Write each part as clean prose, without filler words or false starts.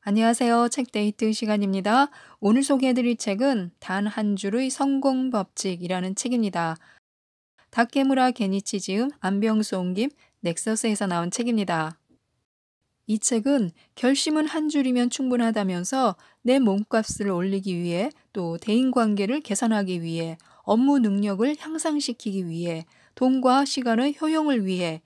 안녕하세요. 책데이트 시간입니다. 오늘 소개해드릴 책은 단 한 줄의 성공 법칙이라는 책입니다. 다케무라 게니치 지음, 안병수 옮김, 넥서스에서 나온 책입니다. 이 책은 결심은 한 줄이면 충분하다면서 내 몸값을 올리기 위해 또 대인관계를 개선하기 위해 업무 능력을 향상시키기 위해 돈과 시간의 효용을 위해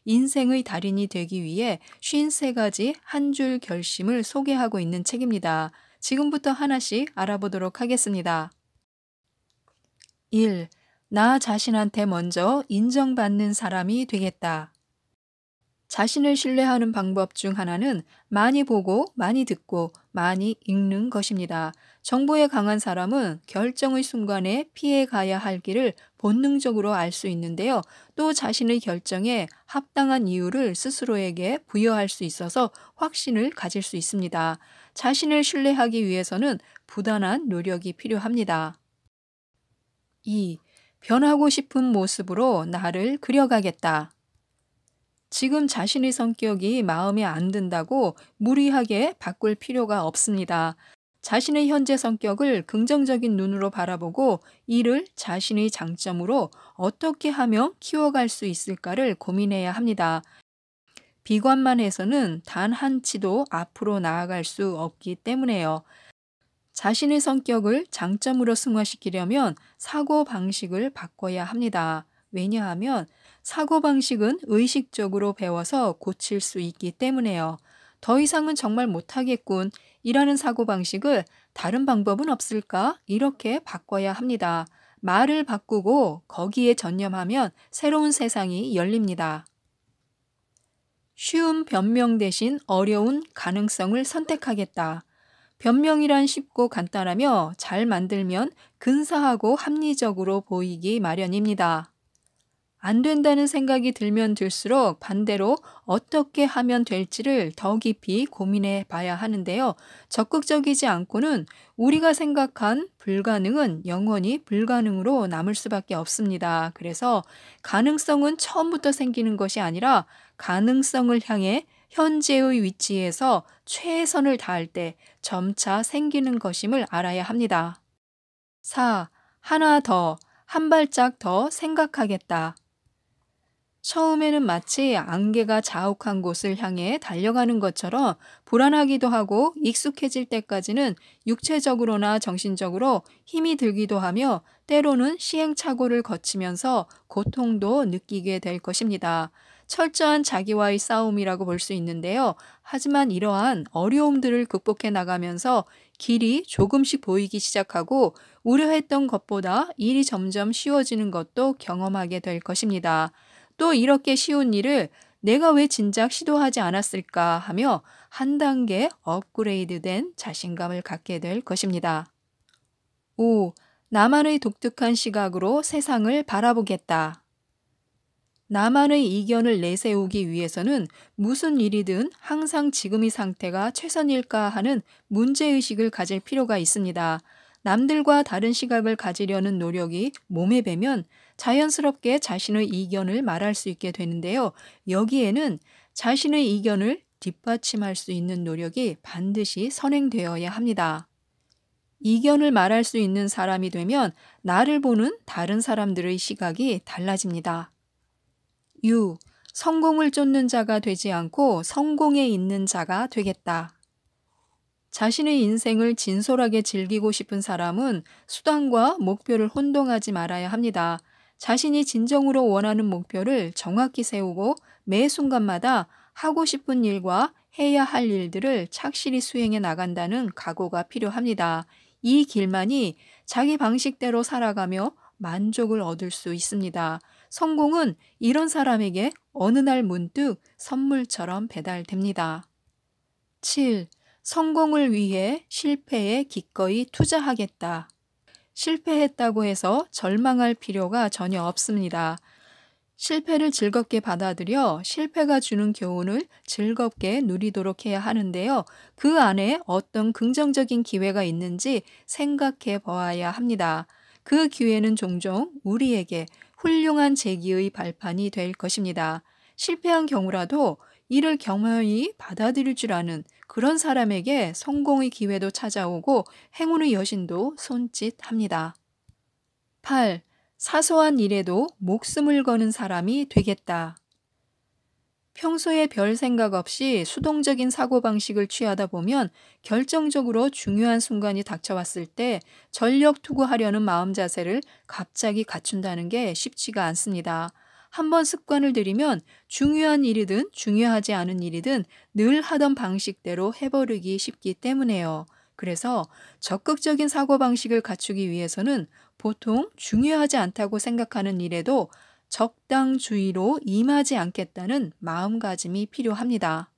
인생의 달인이 되기 위해 53가지 한 줄 결심을 소개하고 있는 책입니다. 지금부터 하나씩 알아보도록 하겠습니다. 1. 나 자신한테 먼저 인정받는 사람이 되겠다. 자신을 신뢰하는 방법 중 하나는 많이 보고 많이 듣고 많이 읽는 것입니다. 정보에 강한 사람은 결정의 순간에 피해 가야 할 길을 본능적으로 알 수 있는데요. 또 자신의 결정에 합당한 이유를 스스로에게 부여할 수 있어서 확신을 가질 수 있습니다. 자신을 신뢰하기 위해서는 부단한 노력이 필요합니다. 2. 변하고 싶은 모습으로 나를 그려가겠다. 지금 자신의 성격이 마음에 안 든다고 무리하게 바꿀 필요가 없습니다. 자신의 현재 성격을 긍정적인 눈으로 바라보고 이를 자신의 장점으로 어떻게 하면 키워갈 수 있을까를 고민해야 합니다. 비관만 해서는 단 한치도 앞으로 나아갈 수 없기 때문에요. 자신의 성격을 장점으로 승화시키려면 사고방식을 바꿔야 합니다. 왜냐하면 사고방식은 의식적으로 배워서 고칠 수 있기 때문에요. 더 이상은 정말 못하겠군. 이라는 사고방식을 다른 방법은 없을까? 이렇게 바꿔야 합니다. 말을 바꾸고 거기에 전념하면 새로운 세상이 열립니다. 쉬운 변명 대신 어려운 가능성을 선택하겠다. 변명이란 쉽고 간단하며 잘 만들면 근사하고 합리적으로 보이기 마련입니다. 안 된다는 생각이 들면 들수록 반대로 어떻게 하면 될지를 더 깊이 고민해 봐야 하는데요. 적극적이지 않고는 우리가 생각한 불가능은 영원히 불가능으로 남을 수밖에 없습니다. 그래서 가능성은 처음부터 생기는 것이 아니라 가능성을 향해 현재의 위치에서 최선을 다할 때 점차 생기는 것임을 알아야 합니다. 4. 하나 더, 한 발짝 더 생각하겠다. 처음에는 마치 안개가 자욱한 곳을 향해 달려가는 것처럼 불안하기도 하고 익숙해질 때까지는 육체적으로나 정신적으로 힘이 들기도 하며 때로는 시행착오를 거치면서 고통도 느끼게 될 것입니다. 철저한 자기와의 싸움이라고 볼 수 있는데요. 하지만 이러한 어려움들을 극복해 나가면서 길이 조금씩 보이기 시작하고 우려했던 것보다 일이 점점 쉬워지는 것도 경험하게 될 것입니다. 또 이렇게 쉬운 일을 내가 왜 진작 시도하지 않았을까 하며 한 단계 업그레이드된 자신감을 갖게 될 것입니다. 5. 나만의 독특한 시각으로 세상을 바라보겠다. 나만의 이견을 내세우기 위해서는 무슨 일이든 항상 지금의 상태가 최선일까 하는 문제의식을 가질 필요가 있습니다. 남들과 다른 시각을 가지려는 노력이 몸에 배면 자연스럽게 자신의 이견을 말할 수 있게 되는데요. 여기에는 자신의 이견을 뒷받침할 수 있는 노력이 반드시 선행되어야 합니다. 이견을 말할 수 있는 사람이 되면 나를 보는 다른 사람들의 시각이 달라집니다. 6. 성공을 쫓는 자가 되지 않고 성공에 있는 자가 되겠다. 자신의 인생을 진솔하게 즐기고 싶은 사람은 수단과 목표를 혼동하지 말아야 합니다. 자신이 진정으로 원하는 목표를 정확히 세우고 매 순간마다 하고 싶은 일과 해야 할 일들을 착실히 수행해 나간다는 각오가 필요합니다. 이 길만이 자기 방식대로 살아가며 만족을 얻을 수 있습니다. 성공은 이런 사람에게 어느 날 문득 선물처럼 배달됩니다. 7. 성공을 위해 실패에 기꺼이 투자하겠다. 실패했다고 해서 절망할 필요가 전혀 없습니다. 실패를 즐겁게 받아들여 실패가 주는 교훈을 즐겁게 누리도록 해야 하는데요. 그 안에 어떤 긍정적인 기회가 있는지 생각해 보아야 합니다. 그 기회는 종종 우리에게 훌륭한 재기의 발판이 될 것입니다. 실패한 경우라도 이를 겸허히 받아들일 줄 아는 그런 사람에게 성공의 기회도 찾아오고 행운의 여신도 손짓합니다. 8. 사소한 일에도 목숨을 거는 사람이 되겠다. 평소에 별 생각 없이 수동적인 사고방식을 취하다 보면 결정적으로 중요한 순간이 닥쳐왔을 때 전력 투구하려는 마음 자세를 갑자기 갖춘다는 게 쉽지가 않습니다. 한번 습관을 들이면 중요한 일이든 중요하지 않은 일이든 늘 하던 방식대로 해버리기 쉽기 때문에요. 그래서 적극적인 사고방식을 갖추기 위해서는 보통 중요하지 않다고 생각하는 일에도 적당주의로 임하지 않겠다는 마음가짐이 필요합니다.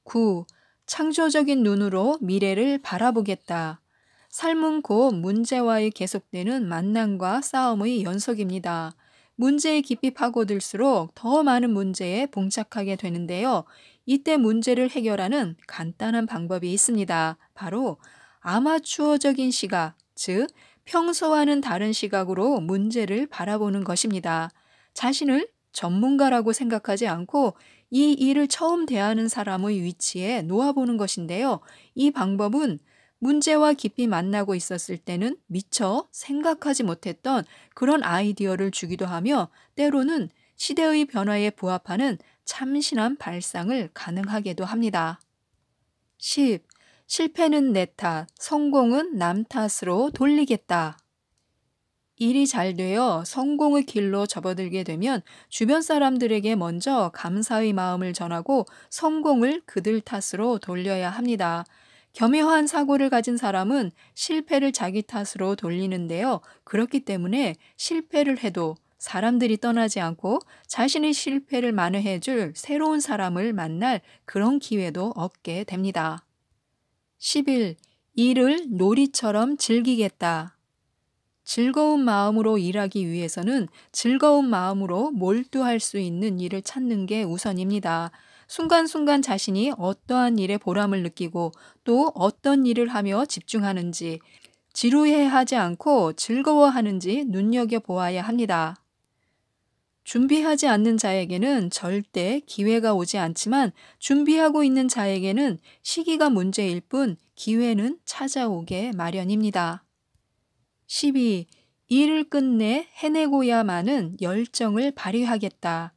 9. 창조적인 눈으로 미래를 바라보겠다. 삶은 곧 문제와의 계속되는 만남과 싸움의 연속입니다. 문제에 깊이 파고들수록 더 많은 문제에 봉착하게 되는데요. 이때 문제를 해결하는 간단한 방법이 있습니다. 바로 아마추어적인 시각, 즉 평소와는 다른 시각으로 문제를 바라보는 것입니다. 자신을 전문가라고 생각하지 않고 이 일을 처음 대하는 사람의 위치에 놓아보는 것인데요. 이 방법은 문제와 깊이 만나고 있었을 때는 미처 생각하지 못했던 그런 아이디어를 주기도 하며 때로는 시대의 변화에 부합하는 참신한 발상을 가능하게도 합니다. 10. 실패는 내 탓, 성공은 남 탓으로 돌리겠다. 일이 잘 되어 성공의 길로 접어들게 되면 주변 사람들에게 먼저 감사의 마음을 전하고 성공을 그들 탓으로 돌려야 합니다. 겸허한 사고를 가진 사람은 실패를 자기 탓으로 돌리는데요. 그렇기 때문에 실패를 해도 사람들이 떠나지 않고 자신의 실패를 만회해 줄 새로운 사람을 만날 그런 기회도 얻게 됩니다. 11. 일을 놀이처럼 즐기겠다. 즐거운 마음으로 일하기 위해서는 즐거운 마음으로 몰두할 수 있는 일을 찾는 게 우선입니다. 순간순간 자신이 어떠한 일에 보람을 느끼고 또 어떤 일을 하며 집중하는지, 지루해하지 않고 즐거워하는지 눈여겨보아야 합니다. 준비하지 않는 자에게는 절대 기회가 오지 않지만 준비하고 있는 자에게는 시기가 문제일 뿐 기회는 찾아오게 마련입니다. 12. 일을 끝내 해내고야만은 열정을 발휘하겠다.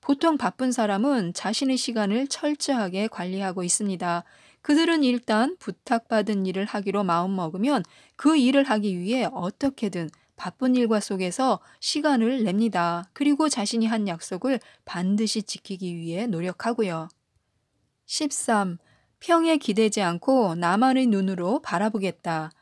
보통 바쁜 사람은 자신의 시간을 철저하게 관리하고 있습니다. 그들은 일단 부탁받은 일을 하기로 마음먹으면 그 일을 하기 위해 어떻게든 바쁜 일과 속에서 시간을 냅니다. 그리고 자신이 한 약속을 반드시 지키기 위해 노력하고요. 13. 평에 기대지 않고 나만의 눈으로 바라보겠다.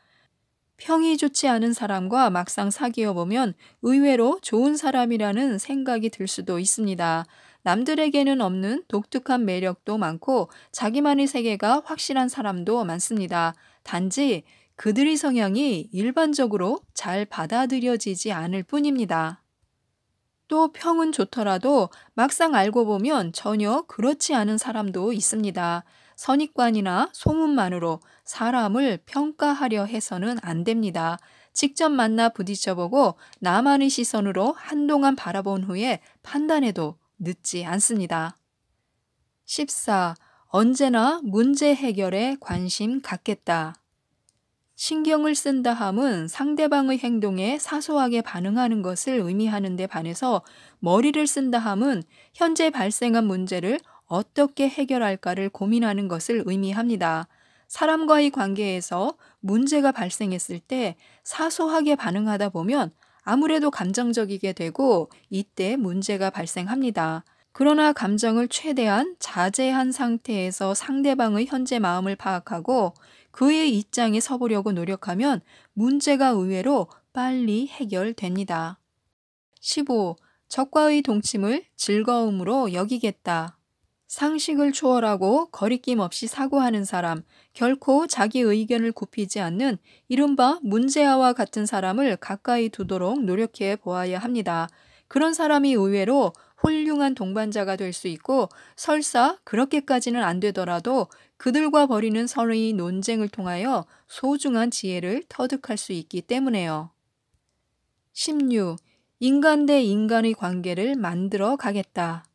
평이 좋지 않은 사람과 막상 사귀어 보면 의외로 좋은 사람이라는 생각이 들 수도 있습니다. 남들에게는 없는 독특한 매력도 많고 자기만의 세계가 확실한 사람도 많습니다. 단지 그들의 성향이 일반적으로 잘 받아들여지지 않을 뿐입니다. 또 평은 좋더라도 막상 알고 보면 전혀 그렇지 않은 사람도 있습니다. 선입관이나 소문만으로 사람을 평가하려 해서는 안 됩니다. 직접 만나 부딪혀보고 나만의 시선으로 한동안 바라본 후에 판단해도 늦지 않습니다. 14. 언제나 문제 해결에 관심 갖겠다. 신경을 쓴다 함은 상대방의 행동에 사소하게 반응하는 것을 의미하는 데 반해서 머리를 쓴다 함은 현재 발생한 문제를 어떻게 해결할까를 고민하는 것을 의미합니다. 사람과의 관계에서 문제가 발생했을 때 사소하게 반응하다 보면 아무래도 감정적이게 되고 이때 문제가 발생합니다. 그러나 감정을 최대한 자제한 상태에서 상대방의 현재 마음을 파악하고 그의 입장에 서보려고 노력하면 문제가 의외로 빨리 해결됩니다. 15. 적과의 동침을 즐거움으로 여기겠다. 상식을 초월하고 거리낌 없이 사고하는 사람, 결코 자기 의견을 굽히지 않는 이른바 문제아와 같은 사람을 가까이 두도록 노력해 보아야 합니다. 그런 사람이 의외로 훌륭한 동반자가 될 수 있고 설사 그렇게까지는 안 되더라도 그들과 벌이는 서로의 논쟁을 통하여 소중한 지혜를 터득할 수 있기 때문에요. 16. 인간 대 인간의 관계를 만들어 가겠다.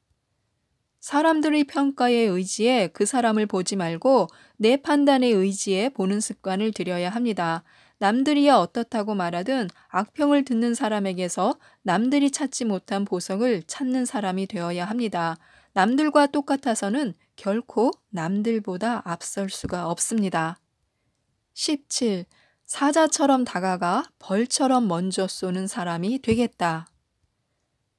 사람들의 평가에 의지해 그 사람을 보지 말고 내 판단에 의지해 보는 습관을 들여야 합니다. 남들이야 어떻다고 말하든 악평을 듣는 사람에게서 남들이 찾지 못한 보석을 찾는 사람이 되어야 합니다. 남들과 똑같아서는 결코 남들보다 앞설 수가 없습니다. 17. 사자처럼 다가가 벌처럼 먼저 쏘는 사람이 되겠다.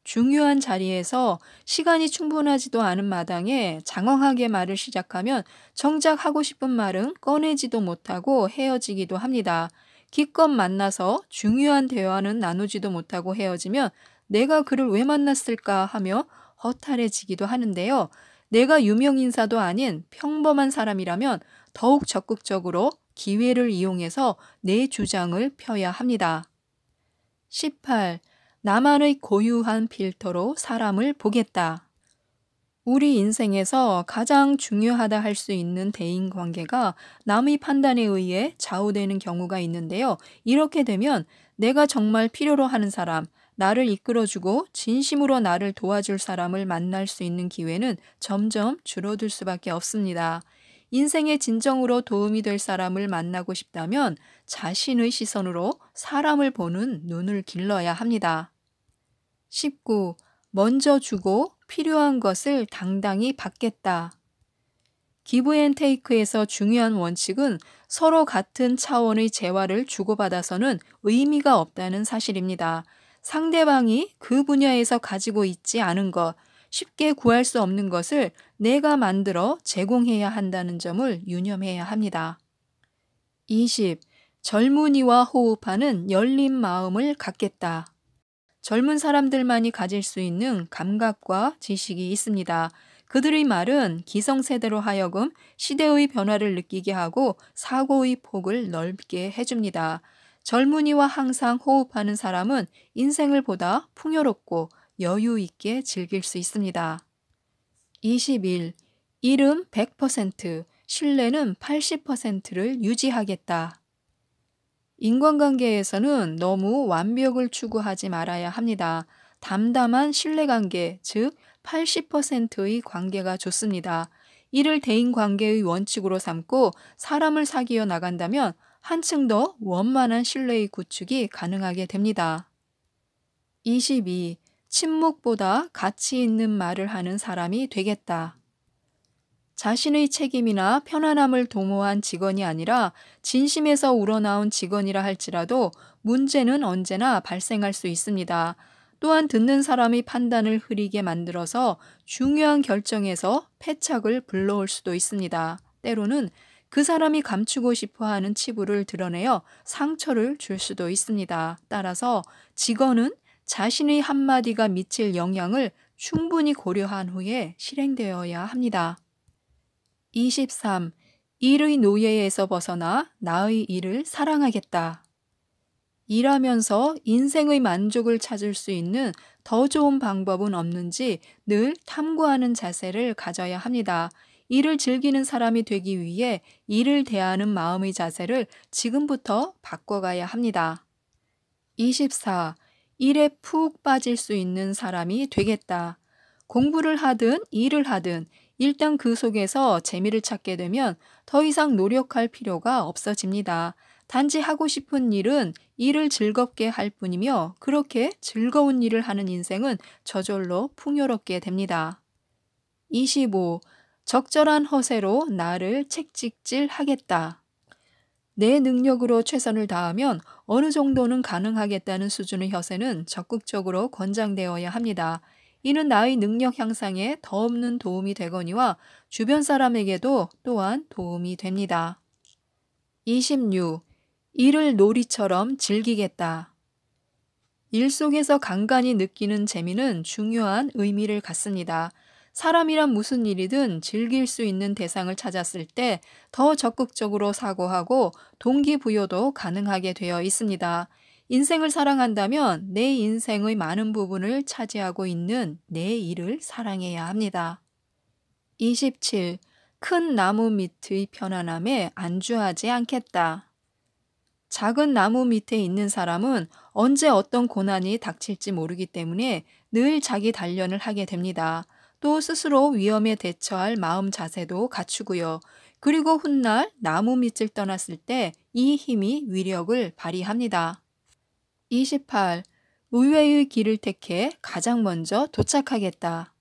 중요한 자리에서 시간이 충분하지도 않은 마당에 장황하게 말을 시작하면 정작 하고 싶은 말은 꺼내지도 못하고 헤어지기도 합니다. 기껏 만나서 중요한 대화는 나누지도 못하고 헤어지면 내가 그를 왜 만났을까 하며 허탈해지기도 하는데요. 내가 유명인사도 아닌 평범한 사람이라면 더욱 적극적으로 기회를 이용해서 내 주장을 펴야 합니다. 18. 나만의 고유한 필터로 사람을 보겠다. 우리 인생에서 가장 중요하다 할 수 있는 대인관계가 남의 판단에 의해 좌우되는 경우가 있는데요. 이렇게 되면 내가 정말 필요로 하는 사람, 나를 이끌어주고 진심으로 나를 도와줄 사람을 만날 수 있는 기회는 점점 줄어들 수밖에 없습니다. 인생에 진정으로 도움이 될 사람을 만나고 싶다면 자신의 시선으로 사람을 보는 눈을 길러야 합니다. 19. 먼저 주고 필요한 것을 당당히 받겠다. 기브앤테이크에서 중요한 원칙은 서로 같은 차원의 재화를 주고받아서는 의미가 없다는 사실입니다. 상대방이 그 분야에서 가지고 있지 않은 것, 쉽게 구할 수 없는 것을 내가 만들어 제공해야 한다는 점을 유념해야 합니다. 20. 젊은이와 호흡하는 열린 마음을 갖겠다. 젊은 사람들만이 가질 수 있는 감각과 지식이 있습니다. 그들의 말은 기성세대로 하여금 시대의 변화를 느끼게 하고 사고의 폭을 넓게 해줍니다. 젊은이와 항상 호흡하는 사람은 인생을 보다 풍요롭고 여유 있게 즐길 수 있습니다. 21. 일은 100%, 신뢰는 80%를 유지하겠다. 인간관계에서는 너무 완벽을 추구하지 말아야 합니다. 담담한 신뢰관계, 즉 80%의 관계가 좋습니다. 이를 대인관계의 원칙으로 삼고 사람을 사귀어 나간다면 한층 더 원만한 신뢰의 구축이 가능하게 됩니다. 22. 침묵보다 가치 있는 말을 하는 사람이 되겠다. 자신의 책임이나 편안함을 도모한 직원이 아니라 진심에서 우러나온 직원이라 할지라도 문제는 언제나 발생할 수 있습니다. 또한 듣는 사람의 판단을 흐리게 만들어서 중요한 결정에서 패착을 불러올 수도 있습니다. 때로는 그 사람이 감추고 싶어 하는 치부를 드러내어 상처를 줄 수도 있습니다. 따라서 직원은 자신의 한마디가 미칠 영향을 충분히 고려한 후에 실행되어야 합니다. 23. 일의 노예에서 벗어나 나의 일을 사랑하겠다. 일하면서 인생의 만족을 찾을 수 있는 더 좋은 방법은 없는지 늘 탐구하는 자세를 가져야 합니다. 일을 즐기는 사람이 되기 위해 일을 대하는 마음의 자세를 지금부터 바꿔가야 합니다. 24. 일에 푹 빠질 수 있는 사람이 되겠다. 공부를 하든 일을 하든 일단 그 속에서 재미를 찾게 되면 더 이상 노력할 필요가 없어집니다. 단지 하고 싶은 일은 일을 즐겁게 할 뿐이며 그렇게 즐거운 일을 하는 인생은 저절로 풍요롭게 됩니다. 25. 적절한 허세로 나를 책찍질하겠다. 내 능력으로 최선을 다하면 어느 정도는 가능하겠다는 수준의 허세는 적극적으로 권장되어야 합니다. 이는 나의 능력 향상에 더없는 도움이 되거니와 주변 사람에게도 또한 도움이 됩니다. 26. 일을 놀이처럼 즐기겠다. 일 속에서 간간히 느끼는 재미는 중요한 의미를 갖습니다. 사람이란 무슨 일이든 즐길 수 있는 대상을 찾았을 때 더 적극적으로 사고하고 동기부여도 가능하게 되어 있습니다. 인생을 사랑한다면 내 인생의 많은 부분을 차지하고 있는 내 일을 사랑해야 합니다. 27. 큰 나무 밑의 편안함에 안주하지 않겠다. 작은 나무 밑에 있는 사람은 언제 어떤 고난이 닥칠지 모르기 때문에 늘 자기 단련을 하게 됩니다. 또 스스로 위험에 대처할 마음 자세도 갖추고요. 그리고 훗날 나무 밑을 떠났을 때 이 힘이 위력을 발휘합니다. 28. 의외의 길을 택해 가장 먼저 도착하겠다.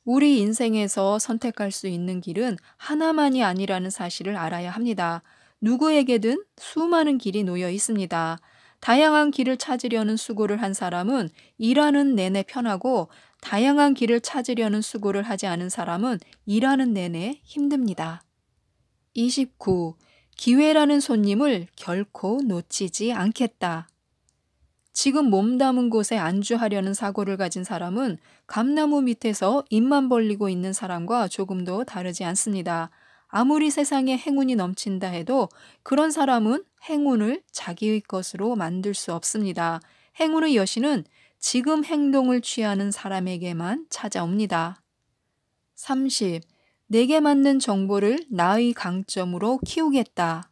우리 인생에서 선택할 수 있는 길은 하나만이 아니라는 사실을 알아야 합니다. 누구에게든 수많은 길이 놓여 있습니다. 다양한 길을 찾으려는 수고를 한 사람은 일하는 내내 편하고 다양한 길을 찾으려는 수고를 하지 않은 사람은 일하는 내내 힘듭니다. 29. 기회라는 손님을 결코 놓치지 않겠다. 지금 몸담은 곳에 안주하려는 사고를 가진 사람은 감나무 밑에서 입만 벌리고 있는 사람과 조금도 다르지 않습니다. 아무리 세상에 행운이 넘친다 해도 그런 사람은 행운을 자기의 것으로 만들 수 없습니다. 행운의 여신은 지금 행동을 취하는 사람에게만 찾아옵니다. 30. 내게 맞는 정보를 나의 강점으로 키우겠다.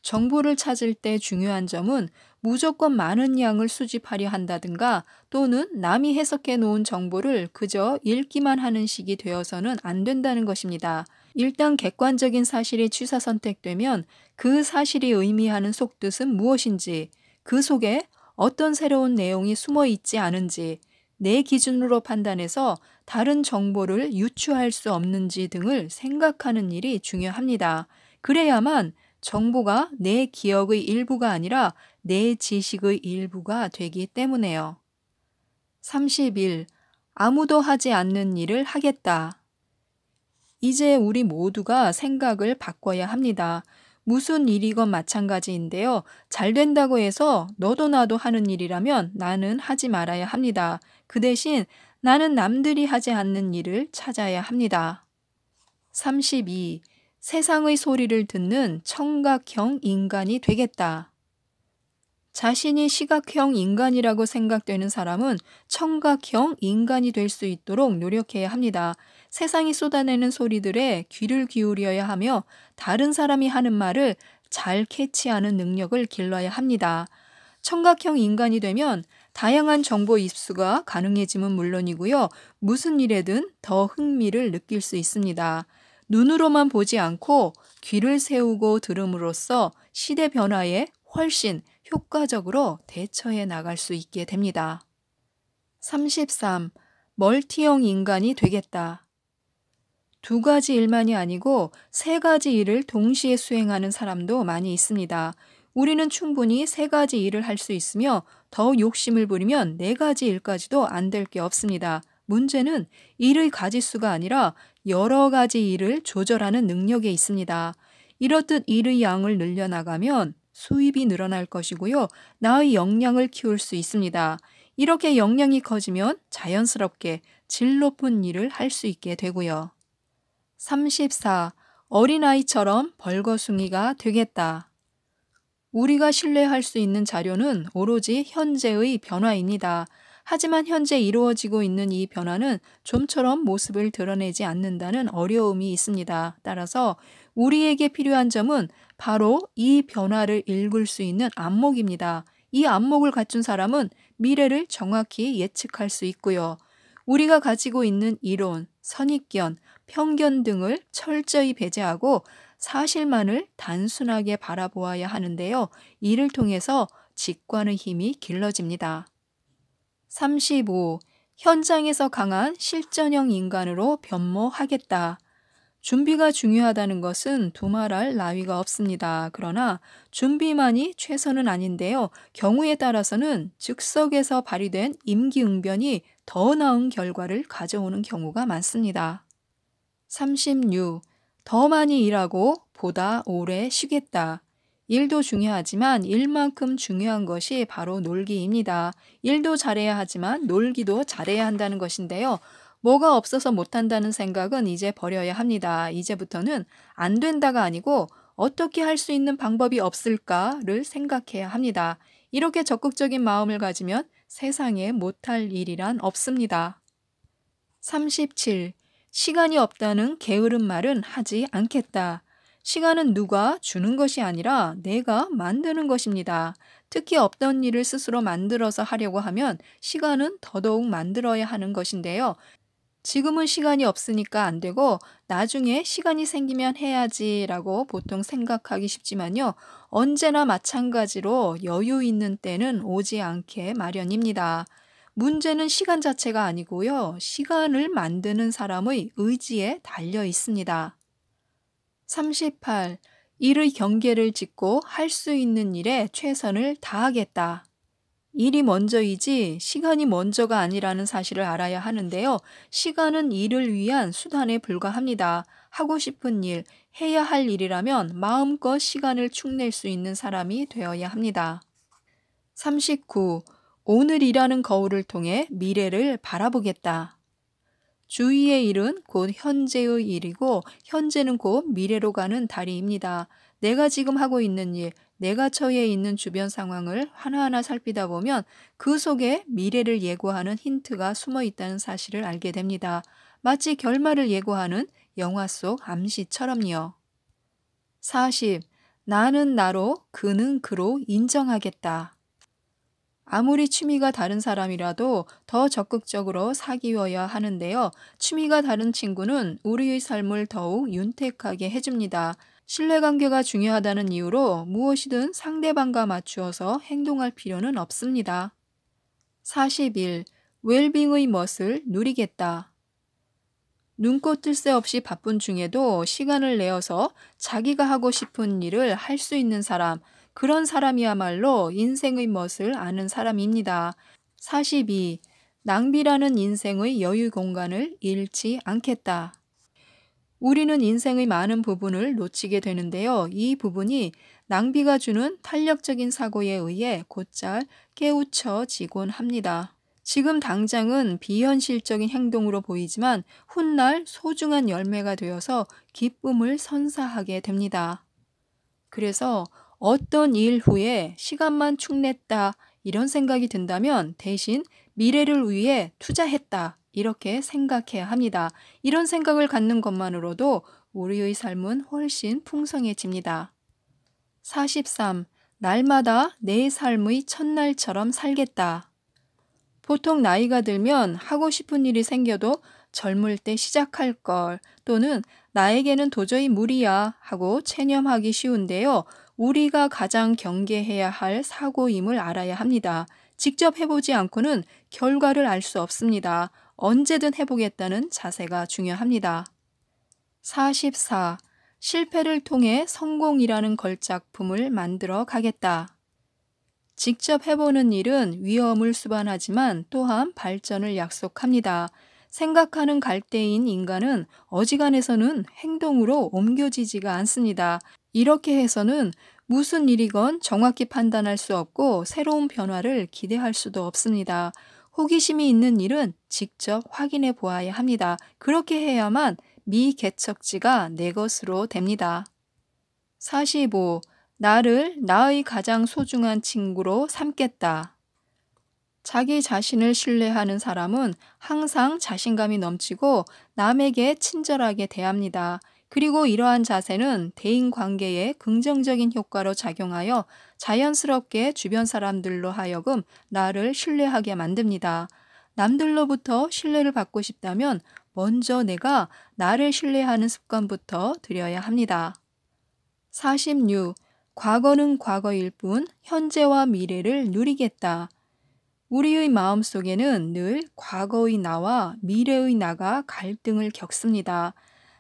정보를 찾을 때 중요한 점은 무조건 많은 양을 수집하려 한다든가 또는 남이 해석해 놓은 정보를 그저 읽기만 하는 식이 되어서는 안 된다는 것입니다. 일단 객관적인 사실이 취사 선택되면 그 사실이 의미하는 속뜻은 무엇인지, 그 속에 어떤 새로운 내용이 숨어 있지 않은지, 내 기준으로 판단해서 다른 정보를 유추할 수 없는지 등을 생각하는 일이 중요합니다. 그래야만 정보가 내 기억의 일부가 아니라 내 지식의 일부가 되기 때문에요. 31. 아무도 하지 않는 일을 하겠다. 이제 우리 모두가 생각을 바꿔야 합니다. 무슨 일이건 마찬가지인데요. 잘 된다고 해서 너도 나도 하는 일이라면 나는 하지 말아야 합니다. 그 대신 나는 남들이 하지 않는 일을 찾아야 합니다. 32. 세상의 소리를 듣는 청각형 인간이 되겠다. 자신이 시각형 인간이라고 생각되는 사람은 청각형 인간이 될 수 있도록 노력해야 합니다. 세상이 쏟아내는 소리들에 귀를 기울여야 하며 다른 사람이 하는 말을 잘 캐치하는 능력을 길러야 합니다. 청각형 인간이 되면 다양한 정보 입수가 가능해짐은 물론이고요. 무슨 일에든 더 흥미를 느낄 수 있습니다. 눈으로만 보지 않고 귀를 세우고 들음으로써 시대 변화에 훨씬 효과적으로 대처해 나갈 수 있게 됩니다. 33. 멀티형 인간이 되겠다. 두 가지 일만이 아니고 세 가지 일을 동시에 수행하는 사람도 많이 있습니다. 우리는 충분히 세 가지 일을 할 수 있으며 더 욕심을 부리면 네 가지 일까지도 안 될 게 없습니다. 문제는 일의 가지수가 아니라 여러 가지 일을 조절하는 능력에 있습니다. 이렇듯 일의 양을 늘려나가면 수입이 늘어날 것이고요. 나의 역량을 키울 수 있습니다. 이렇게 역량이 커지면 자연스럽게 질 높은 일을 할 수 있게 되고요. 34. 어린아이처럼 벌거숭이가 되겠다. 우리가 신뢰할 수 있는 자료는 오로지 현재의 변화입니다. 하지만 현재 이루어지고 있는 이 변화는 좀처럼 모습을 드러내지 않는다는 어려움이 있습니다. 따라서 우리에게 필요한 점은 바로 이 변화를 읽을 수 있는 안목입니다. 이 안목을 갖춘 사람은 미래를 정확히 예측할 수 있고요. 우리가 가지고 있는 이론, 선입견, 편견 등을 철저히 배제하고 사실만을 단순하게 바라보아야 하는데요. 이를 통해서 직관의 힘이 길러집니다. 35. 현장에서 강한 실전형 인간으로 변모하겠다. 준비가 중요하다는 것은 두말할 나위가 없습니다. 그러나 준비만이 최선은 아닌데요. 경우에 따라서는 즉석에서 발휘된 임기응변이 더 나은 결과를 가져오는 경우가 많습니다. 36. 더 많이 일하고 보다 오래 쉬겠다. 일도 중요하지만 일만큼 중요한 것이 바로 놀기입니다. 일도 잘해야 하지만 놀기도 잘해야 한다는 것인데요. 뭐가 없어서 못한다는 생각은 이제 버려야 합니다. 이제부터는 안 된다가 아니고 어떻게 할 수 있는 방법이 없을까를 생각해야 합니다. 이렇게 적극적인 마음을 가지면 세상에 못할 일이란 없습니다. 37. 시간이 없다는 게으른 말은 하지 않겠다. 시간은 누가 주는 것이 아니라 내가 만드는 것입니다. 특히 없던 일을 스스로 만들어서 하려고 하면 시간은 더더욱 만들어야 하는 것인데요. 지금은 시간이 없으니까 안 되고 나중에 시간이 생기면 해야지라고 보통 생각하기 쉽지만요. 언제나 마찬가지로 여유 있는 때는 오지 않게 마련입니다. 문제는 시간 자체가 아니고요. 시간을 만드는 사람의 의지에 달려 있습니다. 38. 일의 경계를 짓고 할 수 있는 일에 최선을 다하겠다. 일이 먼저이지 시간이 먼저가 아니라는 사실을 알아야 하는데요. 시간은 일을 위한 수단에 불과합니다. 하고 싶은 일, 해야 할 일이라면 마음껏 시간을 축낼 수 있는 사람이 되어야 합니다. 39. 오늘이라는 거울을 통해 미래를 바라보겠다. 주위의 일은 곧 현재의 일이고 현재는 곧 미래로 가는 다리입니다. 내가 지금 하고 있는 일, 내가 처해 있는 주변 상황을 하나하나 살피다 보면 그 속에 미래를 예고하는 힌트가 숨어 있다는 사실을 알게 됩니다. 마치 결말을 예고하는 영화 속 암시처럼요. 40. 나는 나로, 그는 그로 인정하겠다. 아무리 취미가 다른 사람이라도 더 적극적으로 사귀어야 하는데요. 취미가 다른 친구는 우리의 삶을 더욱 윤택하게 해줍니다. 신뢰관계가 중요하다는 이유로 무엇이든 상대방과 맞추어서 행동할 필요는 없습니다. 41. 웰빙의 멋을 누리겠다. 눈꽃 뜰 새 없이 바쁜 중에도 시간을 내어서 자기가 하고 싶은 일을 할 수 있는 사람, 그런 사람이야말로 인생의 멋을 아는 사람입니다. 42. 낭비라는 인생의 여유 공간을 잃지 않겠다. 우리는 인생의 많은 부분을 놓치게 되는데요. 이 부분이 낭비가 주는 탄력적인 사고에 의해 곧잘 깨우쳐지곤 합니다. 지금 당장은 비현실적인 행동으로 보이지만 훗날 소중한 열매가 되어서 기쁨을 선사하게 됩니다. 그래서 어떤 일 후에 시간만 축냈다 이런 생각이 든다면 대신 미래를 위해 투자했다 이렇게 생각해야 합니다. 이런 생각을 갖는 것만으로도 우리의 삶은 훨씬 풍성해집니다. 43. 날마다 내 삶의 첫날처럼 살겠다. 보통 나이가 들면 하고 싶은 일이 생겨도 젊을 때 시작할 걸 또는 나에게는 도저히 무리야 하고 체념하기 쉬운데요. 우리가 가장 경계해야 할 사고임을 알아야 합니다. 직접 해보지 않고는 결과를 알 수 없습니다. 언제든 해보겠다는 자세가 중요합니다. 44. 실패를 통해 성공이라는 걸작품을 만들어 가겠다. 직접 해보는 일은 위험을 수반하지만 또한 발전을 약속합니다. 생각하는 갈대인 인간은 어지간해서는 행동으로 옮겨지지가 않습니다. 이렇게 해서는 무슨 일이건 정확히 판단할 수 없고 새로운 변화를 기대할 수도 없습니다. 호기심이 있는 일은 직접 확인해 보아야 합니다. 그렇게 해야만 미개척지가 내 것으로 됩니다. 45. 나를 나의 가장 소중한 친구로 삼겠다. 자기 자신을 신뢰하는 사람은 항상 자신감이 넘치고 남에게 친절하게 대합니다. 그리고 이러한 자세는 대인관계에 긍정적인 효과로 작용하여 자연스럽게 주변 사람들로 하여금 나를 신뢰하게 만듭니다. 남들로부터 신뢰를 받고 싶다면 먼저 내가 나를 신뢰하는 습관부터 들여야 합니다. 46. 과거는 과거일 뿐 현재와 미래를 누리겠다. 우리의 마음속에는 늘 과거의 나와 미래의 나가 갈등을 겪습니다.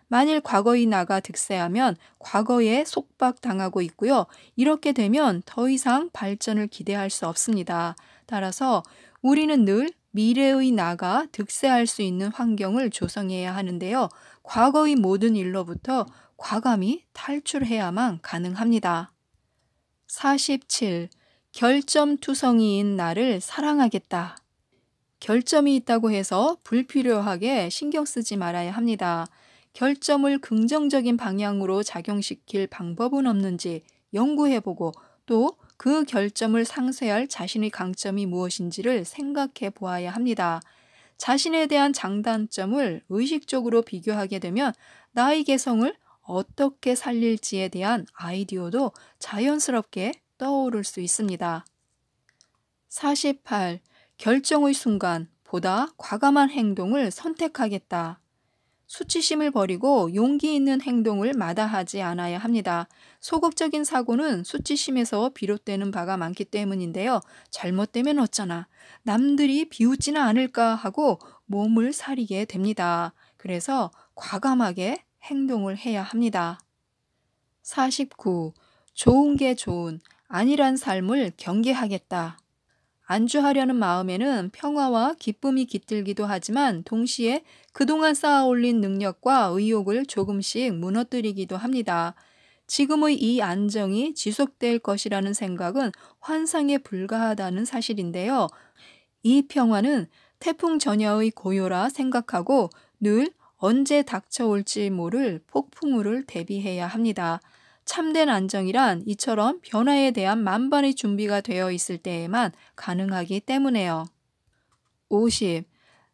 만일 과거의 나가 득세하면 과거에 속박당하고 있고요. 이렇게 되면 더 이상 발전을 기대할 수 없습니다. 따라서 우리는 늘 미래의 나가 득세할 수 있는 환경을 조성해야 하는데요. 과거의 모든 일로부터 과감히 탈출해야만 가능합니다. 47. 결점투성이인 나를 사랑하겠다. 결점이 있다고 해서 불필요하게 신경 쓰지 말아야 합니다. 결점을 긍정적인 방향으로 작용시킬 방법은 없는지 연구해보고 또 그 결점을 상쇄할 자신의 강점이 무엇인지를 생각해 보아야 합니다. 자신에 대한 장단점을 의식적으로 비교하게 되면 나의 개성을 어떻게 살릴지에 대한 아이디어도 자연스럽게 떠오를 수 있습니다. 48. 결정의 순간 보다 과감한 행동을 선택하겠다. 수치심을 버리고 용기 있는 행동을 마다하지 않아야 합니다. 소극적인 사고는 수치심에서 비롯되는 바가 많기 때문인데요. 잘못되면 어쩌나, 남들이 비웃지는 않을까 하고 몸을 사리게 됩니다. 그래서 과감하게 행동을 해야 합니다. 49. 좋은 게 좋은, 안일한 삶을 경계하겠다. 안주하려는 마음에는 평화와 기쁨이 깃들기도 하지만 동시에 그동안 쌓아올린 능력과 의욕을 조금씩 무너뜨리기도 합니다. 지금의 이 안정이 지속될 것이라는 생각은 환상에 불과하다는 사실인데요. 이 평화는 태풍 전야의 고요라 생각하고 늘 언제 닥쳐올지 모를 폭풍우를 대비해야 합니다. 참된 안정이란 이처럼 변화에 대한 만반의 준비가 되어 있을 때에만 가능하기 때문에요. 50.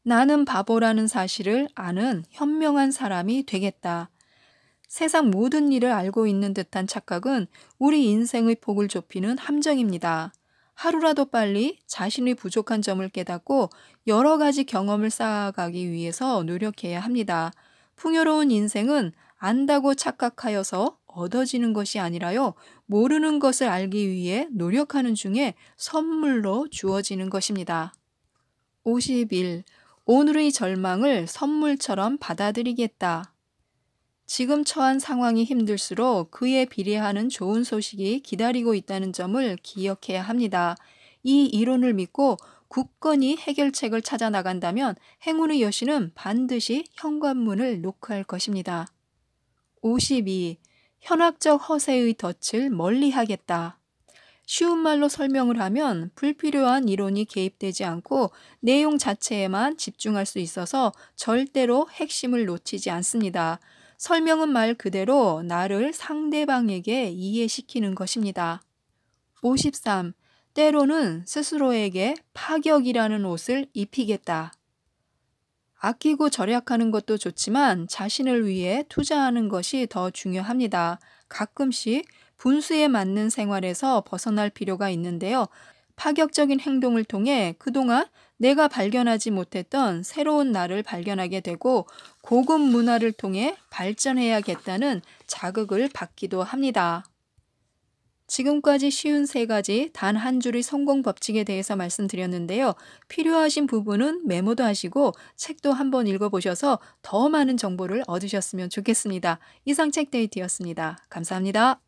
나는 바보라는 사실을 아는 현명한 사람이 되겠다. 세상 모든 일을 알고 있는 듯한 착각은 우리 인생의 폭을 좁히는 함정입니다. 하루라도 빨리 자신의 부족한 점을 깨닫고 여러 가지 경험을 쌓아가기 위해서 노력해야 합니다. 풍요로운 인생은 안다고 착각하여서 얻어지는 것이 아니라요, 모르는 것을 알기 위해 노력하는 중에 선물로 주어지는 것입니다. 51. 오늘의 절망을 선물처럼 받아들이겠다. 지금 처한 상황이 힘들수록 그에 비례하는 좋은 소식이 기다리고 있다는 점을 기억해야 합니다. 이 이론을 믿고 굳건히 해결책을 찾아 나간다면 행운의 여신은 반드시 현관문을 노크할 것입니다. 52. 현학적 허세의 덫을 멀리하겠다. 쉬운 말로 설명을 하면 불필요한 이론이 개입되지 않고 내용 자체에만 집중할 수 있어서 절대로 핵심을 놓치지 않습니다. 설명은 말 그대로 나를 상대방에게 이해시키는 것입니다. 53. 때로는 스스로에게 파격이라는 옷을 입히겠다. 아끼고 절약하는 것도 좋지만 자신을 위해 투자하는 것이 더 중요합니다. 가끔씩 분수에 맞는 생활에서 벗어날 필요가 있는데요. 파격적인 행동을 통해 그동안 내가 발견하지 못했던 새로운 나를 발견하게 되고 고급 문화를 통해 발전해야겠다는 자극을 받기도 합니다. 지금까지 쉬운 3가지 단 한 줄의 성공 법칙에 대해서 말씀드렸는데요. 필요하신 부분은 메모도 하시고 책도 한번 읽어보셔서 더 많은 정보를 얻으셨으면 좋겠습니다. 이상 책데이트였습니다. 감사합니다.